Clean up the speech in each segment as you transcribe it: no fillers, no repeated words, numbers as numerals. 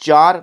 4।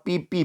PP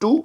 2,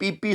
PP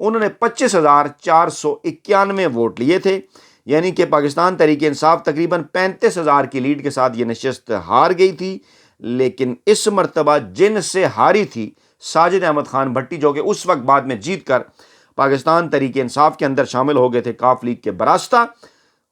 انہوں نے 25,491 vote لیے تھے، یعنی کہ پاکستان تحریک انصاف تقریباً 35,000 کی لیڈ کے ساتھ یہ نشست ہار گئی تھی۔ لیکن اس مرتبہ جن سے ہاری تھی ساجد احمد خان بھٹی، جو کہ اس وقت بعد میں جیت کر پاکستان تحریک انصاف کے اندر شامل ہو گئے تھے کاف لیگ کے براستہ،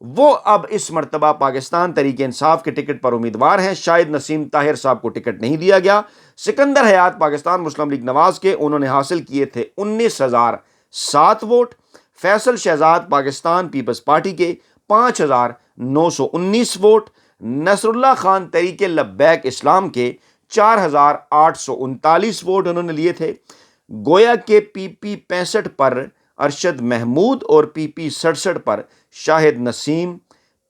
وہ اب اس مرتبہ پاکستان تحریک انصاف کے ٹکٹ پر امیدوار ہیں۔ شاہد نسیم طاہر صاحب کو ٹکٹ نہیں دیا گیا۔ سکندر حیات پاکستان مسلم لیگ نواز کے، انہوں نے حاصل کیے تھے 19,007 vote. Faisal Shahzad Pakistan Peoples Party کے 5,919 ووٹ۔ نصر اللہ خان تحریک لبیک اسلام کے 4,839 ووٹ انہوں نے لیے تھے۔ گویا کے پی پی 65 پر ارشد محمود اور پی پی 67 پر شاہد نسیم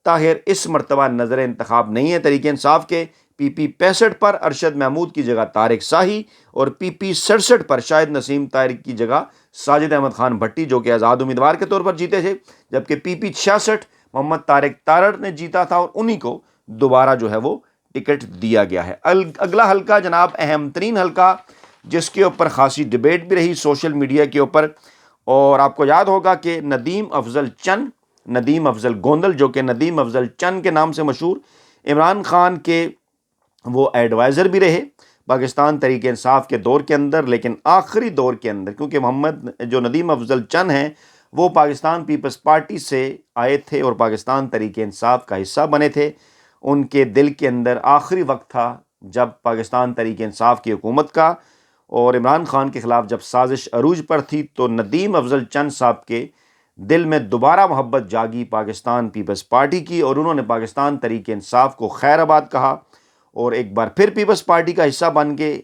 طاہر اس مرتبہ نظر انتخاب نہیں ہے تحریک انصاف کے۔ پی پی 65 پر ارشد محمود کی جگہ طارق شاہی اور پی پی 67 پر شاہد نسیم طاہر کی جگہ ساجد احمد خان بھٹی، جو کہ آزاد امیدوار کے طور پر جیتے تھے، جبکہ پی پی 66 محمد طارق تارڑ نے جیتا تھا اور انہی کو دوبارہ جو ہے وہ ٹکٹ دیا گیا ہے۔ اگلا حلقہ جناب اہم ترین حلقہ، جس کے اوپر خاصی ڈیبیٹ بھی رہی سوشل میڈیا کے اوپر، اور آپ کو یاد ہوگا کہ ندیم افضل گوندل، جو کہ ندیم افضل چن کے نام سے مشہور، عمران خان کے وہ ایڈوائزر بھی رہے پاکستان تحریک انصاف کے دور کے اندر، لیکن آخری دور کے اندر کیونکہ جو ندیم افضل چن ہیں وہ پاکستان پیپلز پارٹی سے آئے تھے اور پاکستان تحریک انصاف کا حصہ بنے تھے، ان کے دل کے اندر آخری وقت تھا جب پاکستان تحریک انصاف کی حکومت کا اور عمران خان کے خلاف جب سازش عروج پر تھی، تو ندیم افضل چن صاحب کے دل میں دوبارہ محبت جاگی پاکستان پیپلز پارٹی کی، اور انہوں نے پاکستان تحریک انصاف کو خیر آباد کہا اور ایک بار پھر پیپلز پارٹی کا حصہ بن کے۔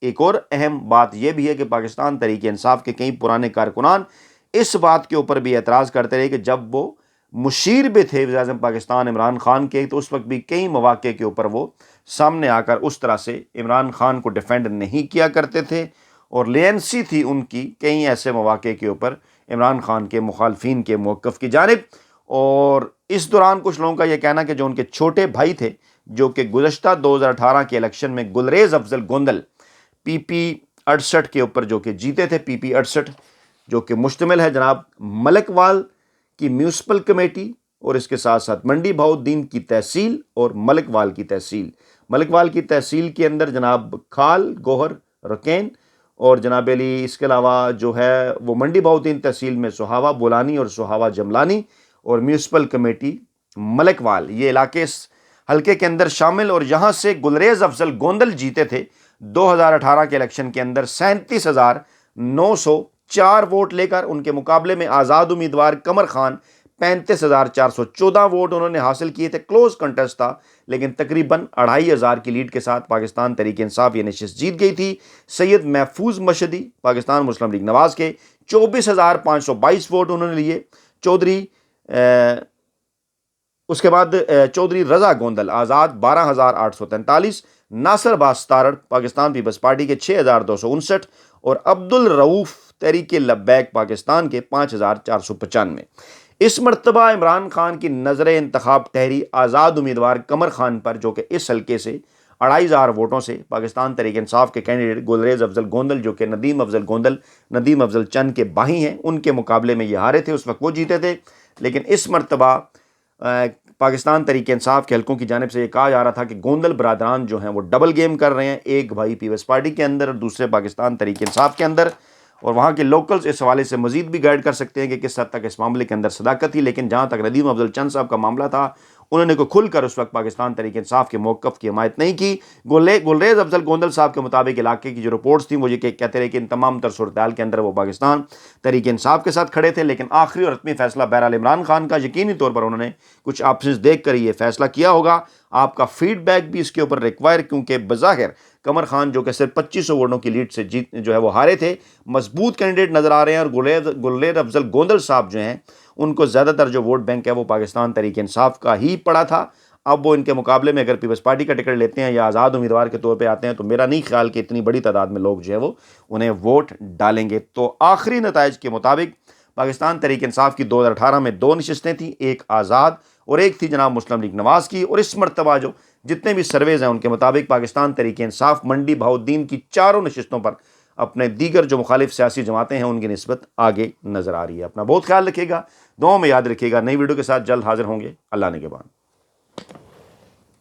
ایک اور اہم بات یہ بھی ہے کہ پاکستان تحریک انصاف کے کئی پرانے کارکنان اس بات کے اوپر بھی اعتراض کرتے رہے کہ جب وہ مشیر بھی تھے وزیر اعظم پاکستان عمران خان کے، تو اس وقت بھی کئی مواقع کے اوپر وہ سامنے آ کر اس طرح سے عمران خان کو ڈیفینڈ نہیں کیا کرتے تھے، اور لینسی تھی ان کی کئی ایسے مواقع کے اوپر عمران خان کے مخالفین کے موقف کی جانب۔ اور اس دوران کچھ لوگوں کا یہ کہنا کہ جو ان کے چھوٹے بھائی تھے، جو کہ گزشتہ 2018 کے الیکشن میں گلریز افضل گوندل پی پی 68 کے اوپر جو کہ جیتے تھے، پی پی 68 جو کہ مشتمل ہے جناب ملک وال کی میونسپل کمیٹی اور اس کے ساتھ ساتھ منڈی بہاؤالدین کی تحصیل اور ملک وال کی تحصیل۔ ملک وال کی تحصیل کے اندر جناب کھال گوہر رکین اور جناب علی، اس کے علاوہ جو ہے وہ منڈی بہاؤالدین تحصیل میں سہاوا بولانی اور سہاوا جملانی اور میونسپل کمیٹی ملک وال، یہ علاقے اس حلقے کے اندر شامل، اور یہاں سے گلریز افضل گوندل جیتے تھے 2018 کے الیکشن کے اندر 37,904 ووٹ لے کر۔ ان کے مقابلے میں آزاد امیدوار قمر خان 35,414 ووٹ انہوں نے حاصل کیے تھے۔ کلوز کنٹیسٹ تھا، لیکن تقریباً 2,500 کی لیڈ کے ساتھ پاکستان تحریک انصاف یہ نشست جیت گئی تھی۔ سید محفوظ مشہدی پاکستان مسلم لیگ نواز کے 24,522 ووٹ انہوں نے لیے۔ اس کے بعد چودھری رضا گوندل آزاد 12,843، ناصر عباس تارڑ پاکستان پیپلز پارٹی کے 6,259 اور عبد الرؤوف تحریک لبیک پاکستان کے 5,495۔ اس مرتبہ عمران خان کی نظر انتخاب ٹھہری آزاد امیدوار قمر خان پر، جو کہ اس حلقے سے 2,500 ووٹوں سے پاکستان تحریک انصاف کے کینڈیڈیٹ گلریز افضل گوندل، جو کہ ندیم افضل چن کے بھائی ہیں، ان کے مقابلے میں یہ ہارے تھے، اس وقت وہ جیتے تھے۔ لیکن اس مرتبہ پاکستان تحریک انصاف کے حلقوں کی جانب سے یہ کہا جا رہا تھا کہ گوندل برادران جو ہیں وہ ڈبل گیم کر رہے ہیں، ایک بھائی پیپلز پارٹی کے اندر اور دوسرے پاکستان تحریک انصاف کے اندر، اور وہاں کے لوکلز اس حوالے سے مزید بھی گائیڈ کر سکتے ہیں کہ کس حد تک اس معاملے کے اندر صداقت تھی۔ لیکن جہاں تک ندیم افضل چند صاحب کا معاملہ تھا، انہوں نے کوئی کھل کر اس وقت پاکستان تحریک انصاف کے موقف کی حمایت نہیں کی۔ گلریز افضل گوندل صاحب کے مطابق علاقے کی جو رپورٹس تھیں وہ یہ کہتے رہے کہ ان تمام تر صورتحال کے اندر وہ پاکستان تحریک انصاف کے ساتھ کھڑے تھے، لیکن آخری اور حتمی فیصلہ بہرحال عمران خان کا یقینی طور پر انہوں نے کچھ آپشنز دیکھ کر یہ فیصلہ کیا ہوگا۔ آپ کا فیڈ بیک بھی اس کے اوپر ریکوائر، کیونکہ بظاہر قمر خان جو کہ صرف 2500 ووٹوں کی لیڈ سے جو ہے وہ ہارے تھے، مضبوط کینڈیڈیٹ نظر آ رہے ہیں، اور گلریز افضل گوندل صاحب جو ہیں ان کو زیادہ تر جو ووٹ بینک ہے وہ پاکستان تحریک انصاف کا ہی پڑا تھا۔ اب وہ ان کے مقابلے میں اگر پیپلز پارٹی کا ٹکٹ لیتے ہیں یا آزاد امیدوار کے طور پہ آتے ہیں، تو میرا نہیں خیال کہ اتنی بڑی تعداد میں لوگ جو ہے وہ انہیں ووٹ ڈالیں گے۔ تو آخری نتائج کے مطابق پاکستان تحریک انصاف کی 2018 میں 2 نشستیں تھیں، ایک آزاد اور ایک تھی جناب مسلم لیگ نواز کی، اور اس مرتبہ جو جتنے بھی سرویز ہیں ان کے مطابق پاکستان تحریک انصاف منڈی بہاؤالدین کی 4 نشستوں پر اپنے دیگر جو مخالف سیاسی جماعتیں ہیں ان کی نسبت آگے نظر آ رہی ہے۔ اپنا بہت خیال رکھیے گا، دعاؤں میں یاد رکھیے گا۔ نئی ویڈیو کے ساتھ جلد حاضر ہوں گے۔ اللہ نگہبان۔